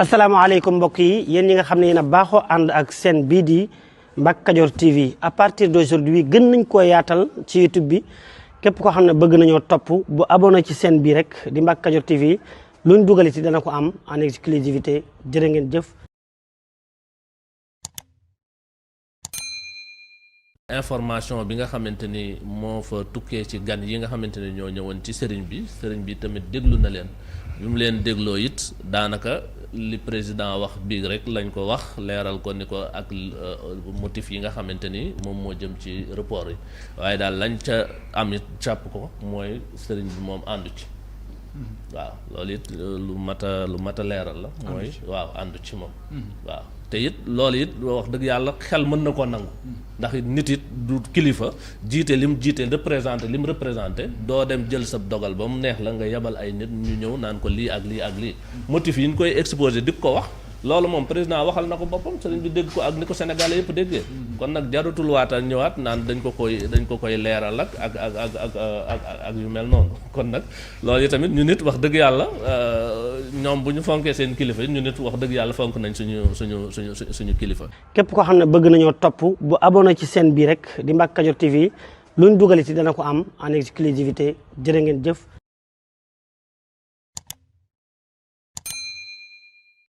asalaamaaleykum mbokk yi yéen ñi nga xam ne yéen a baaxoo ànd ak seen bii di Mbacke Kadior TV à partir d'aujourd'hui gën nañ koo yaatal ci YouTube bi képp koo xam ne bëgg nañoo topp bu abonné ci seen bii rek di Mbacke Kadior TV luñ dugaliti dana ko am en exclusivité jërë ngeen jëf. information bi nga xamante ni moo fa tukkee ci gan yi nga xamante ni ñoo ñëwoon ci sëriñ bi tamit déglu na leen bi mu leen dégloo it daanaka li président wax bii rek lañ ko wax leeral ko ni ko ak motif yi nga xamante ni moom moo jëm ci report yi waaye daal lañ ca am it jàpp ko mooy sëriñ bi moom àndu ci waaw loolu it lu mat a leeral la mooy waaw àndu ci moom waaw te it loolu it wax dëgg yàlla xel mën na koo nangu ndax nit it du kilifa jiite lim jiite représenté lim représenté doo dem jël sa dogal ba mu neex la nga yebal ay nit ñu ñëw naan ko lii ak lii ak lii motif yi ñu koy exposé di ko wax loolu moom président waxal na ko boppam sëriñ bi dégg ko ak ni ko Sénégalais yëpp déggee kon nag jarutul waata ñëwaat naan dañ ko koy leeral ak yu mel noonu kon nag loolu yi tamit ñu nit wax dëgg yàlla ñoom bu ñu fonkee seen kilifa yi ñu nit wax dëgg yàlla fonk nañ suñu kilifa. képp koo xam ne bëgg nañoo topp bu abonné ci seen bii rek di Mbacke Kadior TV luñ dugaliti dana ko am en exclusivité jërë ngeen jëf.